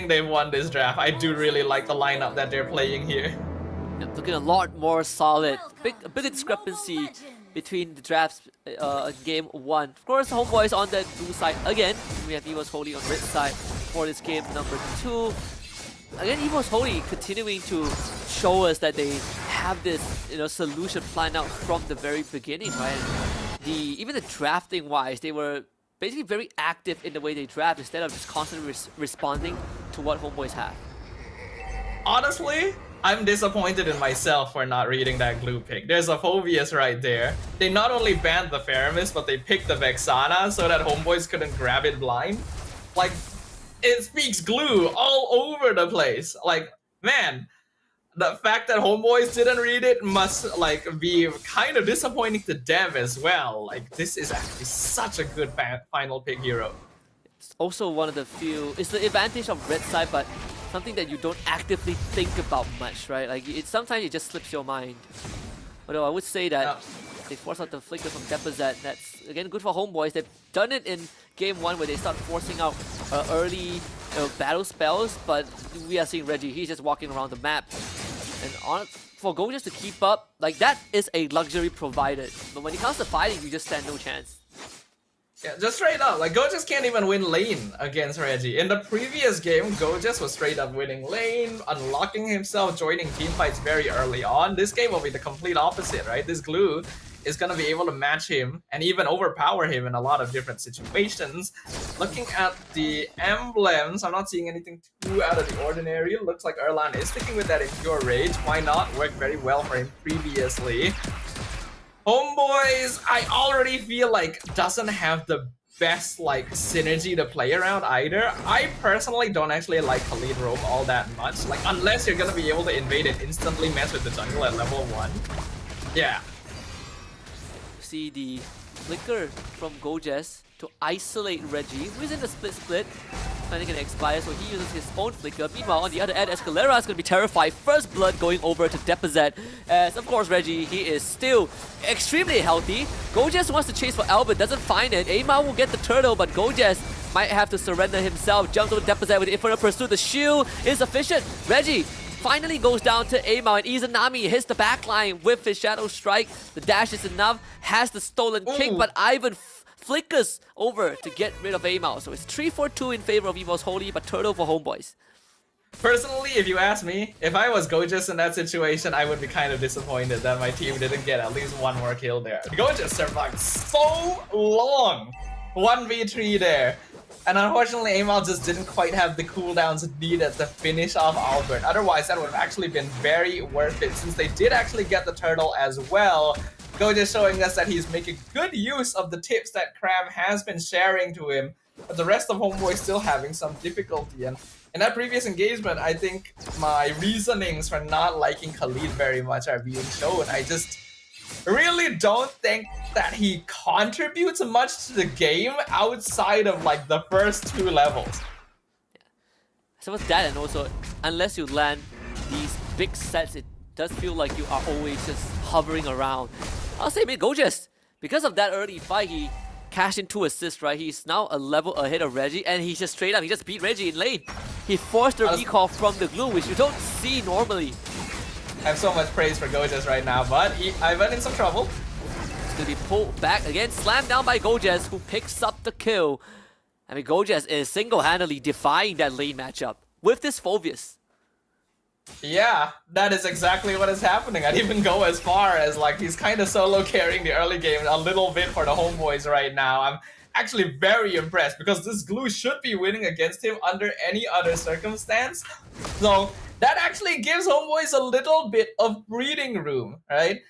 think they've won this draft. I do really like the lineup that they're playing here. Looking a lot more solid. A big discrepancy between the drafts game 1. Of course, Homeboys on the blue side again. We have Evo's Holy on red side for this game number 2. Again, Evo's Holy continuing to show us that they have this solution planned out from the very beginning, right? Even the drafting wise, they were basically very active in the way they draft instead of just constantly responding to what Homeboys have. Honestly, I'm disappointed in myself for not reading that glue pick. There's a Phobius right there. They not only banned the Faramis, but they picked the Vexana so that Homeboys couldn't grab it blind. Like, it speaks glue all over the place. Like, man, the fact that Homeboys didn't read it must be kind of disappointing to them as well. Like, this is actually such a good final pick hero. It's also one of the few. It's the advantage of red side, but something that you don't actively think about much, right? Like, sometimes it just slips your mind. Although I would say that they force out the flicker from Deposit. That's again good for Homeboys. They've done it in game 1 where they start forcing out early battle spells, but we are seeing Reggie. He's just walking around the map. And for Go just to keep up, like, that is a luxury provided. But when it comes to fighting, you just stand no chance. Yeah, just straight up, like, Gojas can't even win lane against Reggie. In the previous game, Gojas was straight up winning lane, unlocking himself, joining teamfights very early on. This game will be the complete opposite, right? This glue is gonna be able to match him and even overpower him in a lot of different situations. Looking at the emblems, I'm not seeing anything too out of the ordinary. Looks like Erlan is sticking with that Impure Rage. Why not? Worked very well for him previously. Homeboys, I already feel like doesn't have the best synergy to play around either. I personally don't actually like Khalid Roam all that much. Like, unless you're gonna be able to invade and instantly mess with the jungle at level 1. Yeah. See the flicker from Gojas to isolate Reggie, who is in the split. Planning can expire, so he uses his own flicker. Meanwhile, on the other end, Escalera is going to be terrified. First blood going over to Deposit. As, of course, Reggie, he is still extremely healthy. Gojas wants to chase for Albert, doesn't find it. Aimar will get the turtle, but Gojas might have to surrender himself. Jumps over Deposit with the Infernal Pursuit. The shield is sufficient. Reggie finally goes down to Aimar, and Izanami hits the backline with his Shadow Strike. The dash is enough, has the stolen kick, but Ivan flickers over to get rid of Aimar. So it's 3-4-2 in favor of Evo's Holy, but turtle for Homeboys. Personally, if you ask me, if I was Gojas in that situation, I would be kind of disappointed that my team didn't get at least one more kill there. Gojas survived so long, 1v3 there. And unfortunately, Amal just didn't quite have the cooldowns needed to finish off Albert. Otherwise, that would have actually been very worth it, since they did actually get the turtle as well. Gojas showing us that he's making good use of the tips that Cram has been sharing to him, but the rest of Homeboy still having some difficulty. And in that previous engagement, I think my reasonings for not liking Khalid very much are being shown. I just really don't think that he contributes much to the game outside of the first 2 levels. Yeah. So with that, and also, unless you land these big sets, it does feel like you are always just hovering around. I'll say, Gojas, because of that early fight, he cashed in 2 assists, right? He's now a level ahead of Reggie, and he just straight up, he just beat Reggie in lane. He forced a recall from the glue, which you don't see normally. I have so much praise for Gojas right now, but Ivan in some trouble. It's going to be pulled back again, slammed down by Gojas, who picks up the kill. I mean, Gojas is single-handedly defying that lane matchup with this Phobius. Yeah, that is exactly what is happening. I'd even go as far as he's kind of solo carrying the early game a little bit for the Homeboys right now. I'm actually very impressed because this glue should be winning against him under any other circumstance. So that actually gives Homeboys a little bit of breathing room, right?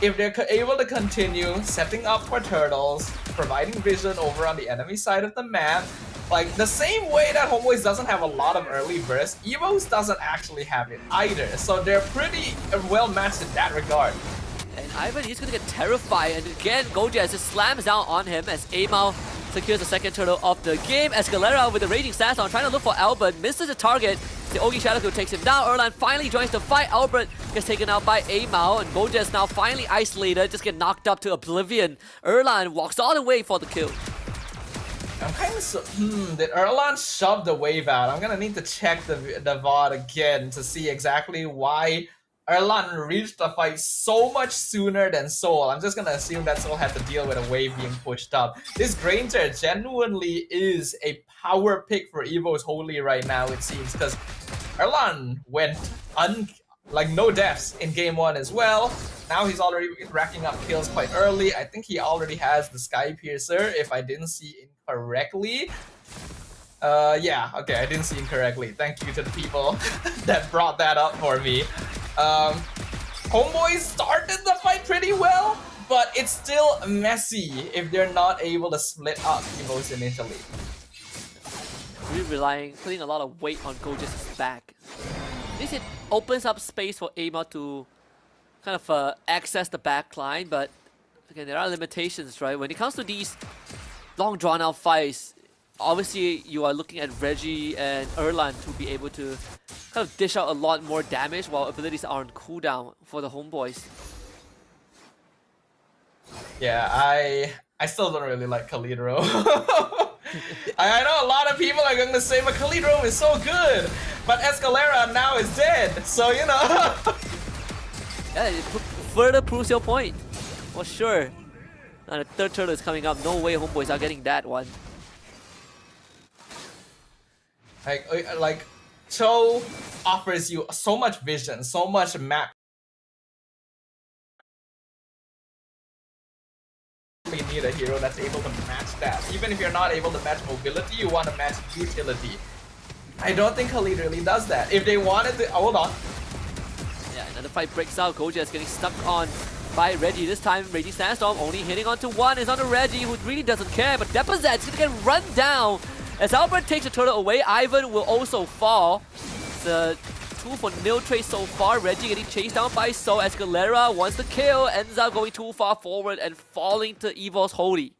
If they're able to continue setting up for turtles, providing vision over on the enemy side of the map, the same way that Homeboys doesn't have a lot of early bursts, Evo's doesn't actually have it either. So they're pretty well matched in that regard. And Ivan, he's going to get terrified. And again, Gojas just slams down on him as Amal secures the second turtle of the game. Escalera with the Raging Sass on, trying to look for Albert, misses the target. The Ogi Shadow takes him down. Erlan finally joins the fight. Albert gets taken out by Amal, and Gojas now finally isolated, just get knocked up to oblivion. Erlan walks all the way for the kill. I'm kind of did Erlan shove the wave out? I'm gonna need to check the VOD again to see exactly why Erlan reached the fight so much sooner than Soul. I'm just gonna assume that Soul had to deal with a wave being pushed up. This Granger genuinely is a power pick for Evo's Holy right now, it seems, because Erlan went like no deaths in game 1 as well. Now he's already racking up kills quite early. I think he already has the Sky Piercer, if I didn't see incorrectly. Yeah, okay, I didn't see incorrectly. Thank you to the people that brought that up for me. Homeboys started the fight pretty well, but it's still messy if they're not able to split up Evos initially. Really putting a lot of weight on Gojas' back. This it opens up space for Aima to kind of access the back line, but again, there are limitations, right? When it comes to these long drawn-out fights, obviously you are looking at Reggie and Erlan to be able to kind of dish out a lot more damage while abilities are on cooldown for the homeboys. Yeah, I still don't really like Kalidro. I know a lot of people are going to say, but Kalidro is so good, but Escalera now is dead, so you know. Yeah, it further proves your point, for sure. And the third turtle is coming up. No way homeboys are getting that one. Like Cho offers you so much vision, so much map. You need a hero that's able to match that. Even if you're not able to match mobility, you want to match utility. I don't think Khalid really does that. If they wanted to, hold on. Yeah, another fight breaks out. Goja is getting stuck on by Reggie. This time, Reggie Sandstorm only hitting onto one is on the Reggie, who really doesn't care. But Depozet's gonna get run down as Albert takes the turtle away. Ivan will also fall. The 2 for nil trade so far. Reggie getting chased down by So. Escalera wants the kill, ends up going too far forward and falling to Evo's Holy.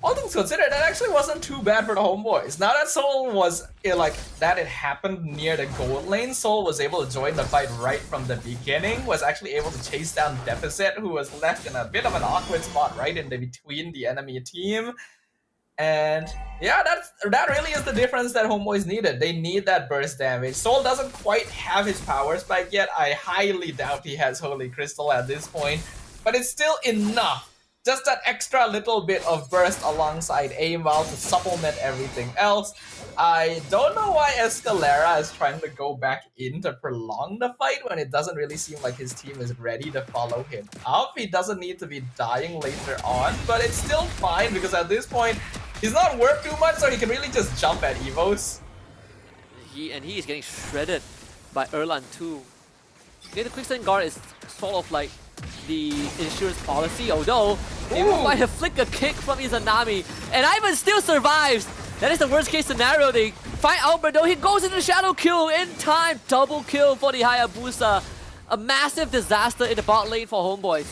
All things considered, that actually wasn't too bad for the homeboys. Now that Soul was it happened near the gold lane, Soul was able to join the fight right from the beginning, was actually able to chase down Deficit, who was left in a bit of an awkward spot right in between the enemy team. And yeah, that really is the difference that homeboys needed. They need that burst damage. Soul doesn't quite have his power spike yet. I highly doubt he has Holy Crystal at this point, but it's still enough. Just that extra little bit of burst alongside Amal to supplement everything else. I don't know why Escalera is trying to go back in to prolong the fight when it doesn't really seem like his team is ready to follow him up. He doesn't need to be dying later on, but it's still fine because at this point, he's not worth too much, so he can really just jump at Evos. He is getting shredded by Erlan too. Okay, the quicksand guard is sort of like the insurance policy, although they will find a flicker kick from Izanami, and Ivan still survives. That is the worst case scenario. They find Albert though, he goes into shadow kill in time. Double kill for the Hayabusa. A massive disaster in the bot lane for homeboys.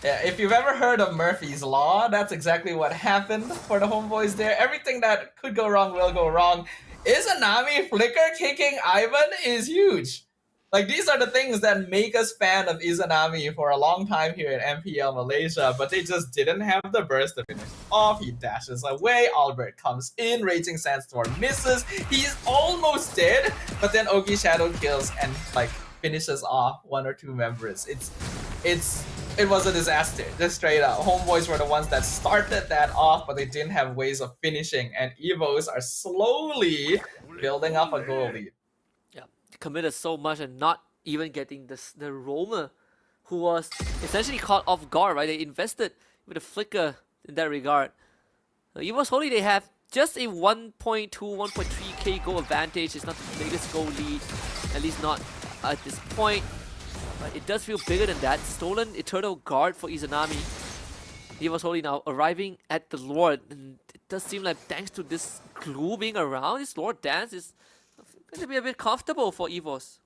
Yeah, if you've ever heard of Murphy's Law, that's exactly what happened for the homeboys there. Everything that could go wrong will go wrong. Izanami flicker kicking Ivan is huge. Like, these are the things that make us fan of Izanami for a long time here in MPL Malaysia, but they just didn't have the burst to finish off. He dashes away, Albert comes in, Raging Sandstorm misses, he's almost dead, but then Ogi Shadow kills and like finishes off 1 or 2 members. It was a disaster, just straight up. Homeboys were the ones that started that off, but they didn't have ways of finishing, and Evos are slowly building up a goal lead. Committed so much and not even getting the roamer, who was essentially caught off guard, right? They invested with a flicker in that regard. Evo's Holy, they have just a 1.2, 1.3k goal advantage. It's not the biggest goal lead, at least not at this point. But it does feel bigger than that. Stolen Eternal Guard for Izanami. Evo's Holy now arriving at the Lord. And it does seem like thanks to this glue being around, this Lord Dance is going to be a bit comfortable for Evos.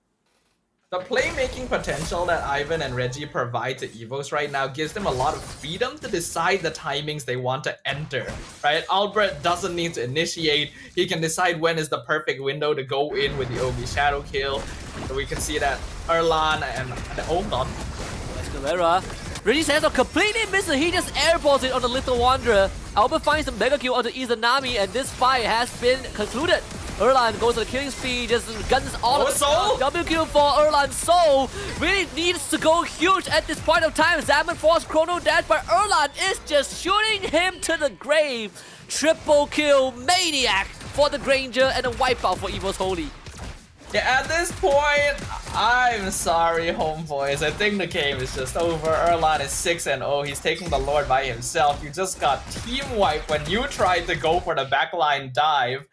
The playmaking potential that Ivan and Reggie provide to Evos right now gives them a lot of freedom to decide the timings they want to enter, right? Albert doesn't need to initiate. He can decide when is the perfect window to go in with the Ogi Shadow kill. So we can see that Erlan and oh god, Escalera Reggie's hands are completely missing. He just airballs it on the Little Wanderer. Albert finds the Mega Kill onto Izanami, and this fight has been concluded. Erlan goes to the killing spree, just guns all of it. Double kill for Erlan. Soul really needs to go huge at this point of time. Zaman force Chrono Dash, but Erlan is just shooting him to the grave. Triple kill Maniac for the Granger and a wipeout for Evo's Holy. Yeah, at this point, I'm sorry, homeboys. I think the game is just over. Erlan is 6-0. He's taking the Lord by himself. You just got team wiped when you tried to go for the backline dive.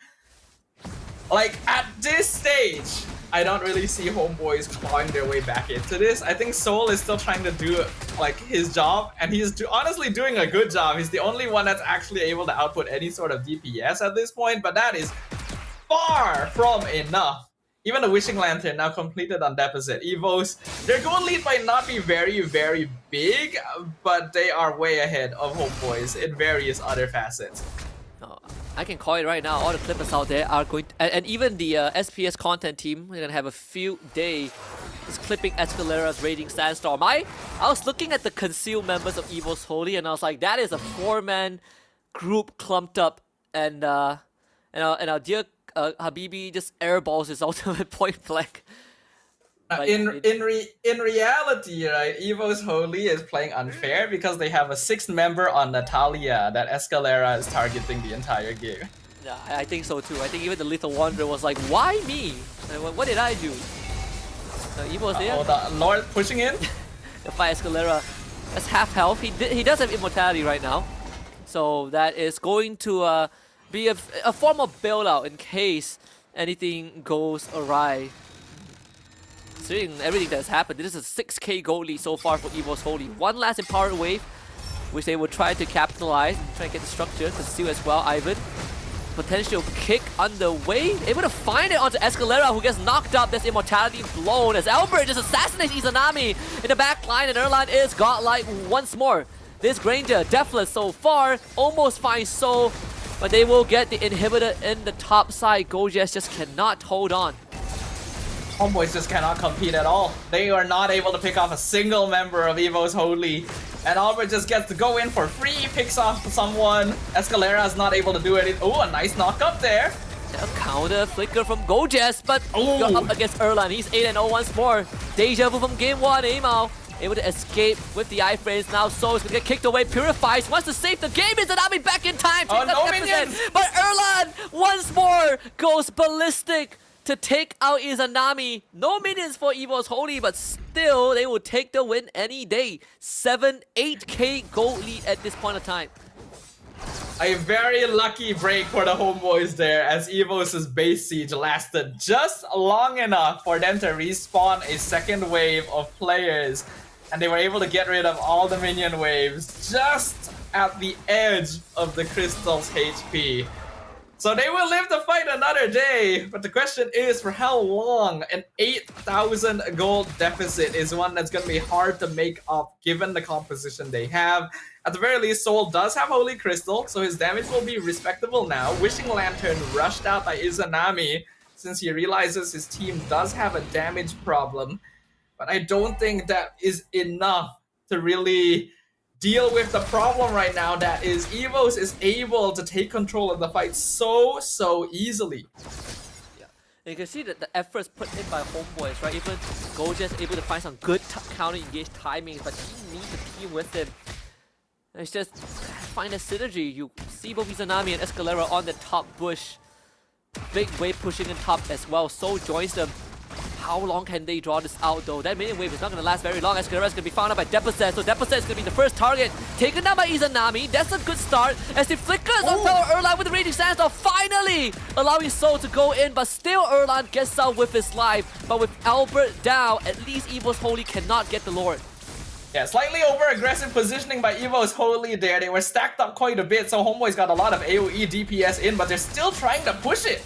Like, at this stage, I don't really see homeboys clawing their way back into this. I think Soul is still trying to do, like, his job, and he's honestly doing a good job. He's the only one that's actually able to output any sort of DPS at this point, but that is far from enough. Even the Wishing Lantern now completed on deficit. Evos, their goal lead might not be very, very big, but they are way ahead of homeboys in various other facets. I can call it right now. All the clippers out there are going to, and even the SPS content team, we're gonna have a field day just clipping Escalera's Raging Sandstorm. I was looking at the concealed members of Evo's Holy, and I was like, that is a 4-man group clumped up, and our dear Habibi just airballs his ultimate point blank. In reality, right, Evo's Holy is playing unfair because they have a 6th member on Natalia that Escalera is targeting the entire game. Yeah, I think so too. I think even the Little Wanderer was like, why me? What did I do? Evo's there. Oh, the Lord pushing in? The fight Escalera. That's half health. He does have immortality right now. So that is going to be a form of bailout in case anything goes awry. Seeing everything that's happened, this is a 6k gold lead so far for Evo's Holy. One last empowered wave, which they will try to capitalize and try to get the structure. Conceal as well, Ivan. Potential kick underway. Able to find it onto Escalera, who gets knocked up. That's immortality blown as Albert just assassinates Izanami in the back line, and Erlan is godlike once more. This Granger, deathless so far, almost finds Soul, but they will get the inhibitor in the top side. Gojas just cannot hold on. Homeboys just cannot compete at all. They are not able to pick off a single member of Evo's Holy. And Albert just gets to go in for free, picks off someone. Escalera is not able to do anything. Oh, a nice knock up there. A counter flicker from Gojas, but you're up against Erlan. He's 8-0 once more. Deja vu from game 1, Amao. Able to escape with the iframes now. So is gonna get kicked away. Purifies, wants to save the game. Izanami back in time. Oh, no minions! But Erlan once more goes ballistic to take out Izanami. No minions for Evo's Holy, but still they will take the win any day. 8k gold lead at this point of time. A very lucky break for the homeboys there, as Evo's base siege lasted just long enough for them to respawn a second wave of players, and they were able to get rid of all the minion waves just at the edge of the crystal's HP. So they will live to fight another day, but the question is for how long? An 8,000 gold deficit is one that's going to be hard to make up given the composition they have. At the very least, Soul does have Holy Crystal, so his damage will be respectable now. Wishing Lantern rushed out by Izanami since he realizes his team does have a damage problem. But I don't think that is enough to really deal with the problem right now, that is Evos is able to take control of the fight so easily. Yeah, and you can see that the efforts put in by homeboys, right? Even Gojas able to find some good counter engage timings, but he needs to team with him. And it's just find a synergy. You see both Izanami and Escalera on the top bush. Big wave pushing in top as well. Soul joins them. How long can they draw this out though? That minion wave is not going to last very long. Escalera is going to be found out by Deposet, so Deposet is going to be the first target. Taken down by Izanami. That's a good start as he flickers on top of Erlan with the Raging Sandstorm, finally allowing Soul to go in, but still Erlan gets out with his life. But with Albert down, at least Evo's Holy cannot get the Lord. Yeah, slightly over-aggressive positioning by Evo's Holy there. They were stacked up quite a bit, so homeboys got a lot of AoE DPS in, but they're still trying to push it.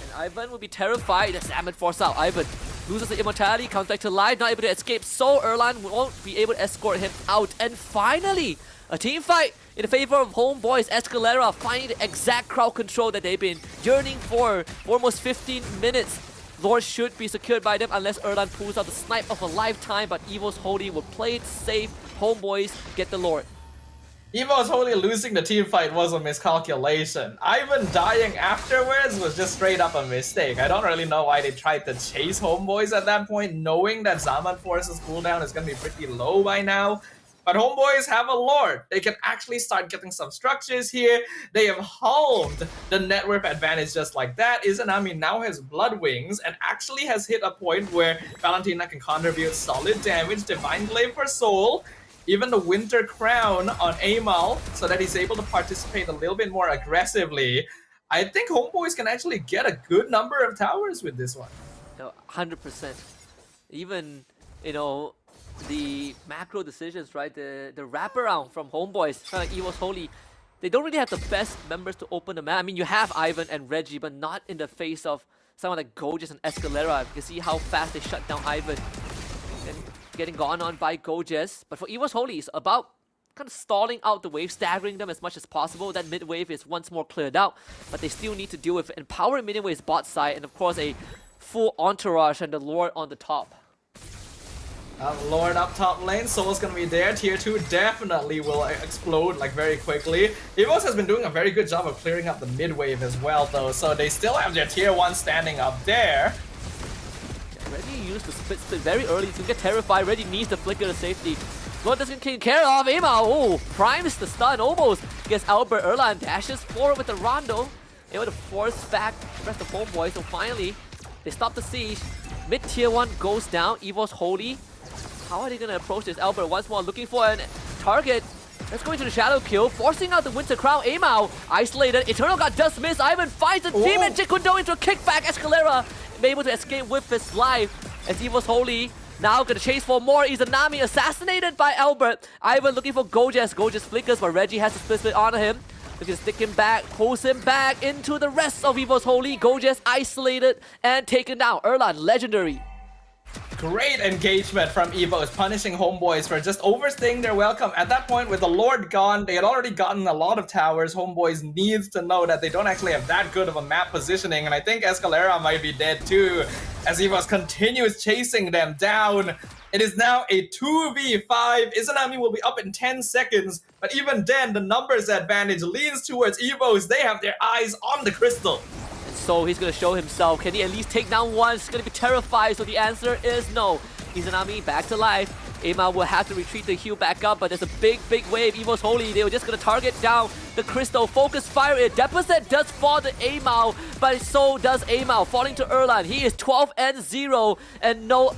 And Ivan will be terrified as Salmon force out. Ivan loses the immortality, comes back to life, not able to escape, so Erlan won't be able to escort him out. And finally, a team fight in favor of homeboys. Escalera finding the exact crowd control that they've been yearning for almost 15 minutes. Lord should be secured by them unless Erlan pulls out the snipe of a lifetime, but Evo's Holy will play it safe. Homeboys get the Lord. Evo's Holy losing the team fight was a miscalculation. Ivan dying afterwards was just straight up a mistake. I don't really know why they tried to chase Homeboys at that point, knowing that Zaman Force's cooldown is going to be pretty low by now. But Homeboys have a Lord. They can actually start getting some structures here. They have halved the net worth advantage just like that. Izanami now has Blood Wings and actually has hit a point where Valentina can contribute solid damage. Divine Glaive for Soul. Even the Winter Crown on Amal so that he's able to participate a little bit more aggressively. I think Homeboys can actually get a good number of towers with this one. No, 100%. Even, you know, the macro decisions, right? The wraparound from Homeboys, kind of like Evo's Holy, they don't really have the best members to open the map. I mean, you have Ivan and Reggie, but not in the face of someone like Gojas and Escalera. You can see how fast they shut down Ivan. And getting gone on by Gojas. But for Evo's Holy, it's about kind of stalling out the wave, staggering them as much as possible. That mid wave is once more cleared out, but they still need to deal with Empower minion waves bot side, and of course a full entourage and the Lord on the top. Lord up top lane, Soul's gonna be there. Tier 2 definitely will explode like very quickly. Evos has been doing a very good job of clearing up the mid wave as well though, so they still have their tier 1 standing up there. Reggie used the split very early to get terrified. Reggie needs the flicker to safety. Lord doesn't take care of Ema. Oh, primes the stun almost. Gets Albert. Erlan dashes forward with the Rondo. Able to force back the rest of Homeboy. So finally, they stop the siege. Mid tier 1 goes down. Evo's Holy. How are they going to approach this? Albert once more looking for an target. Let's go into the shadow kill, forcing out the Winter Crown. Amao isolated. Eternal God just missed. Ivan finds a team and Jikundo into a kickback. Escalera able to escape with his life. As Evo's Holy now gonna chase for more. Izanami assassinated by Albert. Ivan looking for Gojas. Gojas flickers, but Reggie has to split on him. Looking to stick him back, pulls him back into the rest of Evo's Holy. Gojas isolated and taken down. Erlan, legendary. Great engagement from Evos, punishing Homeboys for just overstaying their welcome. At that point, with the Lord gone, they had already gotten a lot of towers. Homeboys needs to know that they don't actually have that good of a map positioning, and I think Escalera might be dead too, as Evos continues chasing them down. It is now a 2v5. Izanami will be up in 10 seconds, but even then, the numbers advantage leans towards Evos. They have their eyes on the crystal. So he's going to show himself. Can he at least take down one? He's going to be terrified. So the answer is no. Izanami back to life. Ema will have to retreat the heal back up, but there's a big wave. Evo's Holy, they were just going to target down the crystal. Focus fire it. Deposit does fall to Amao, but so does Amao, falling to Erlan. He is 12-0 and no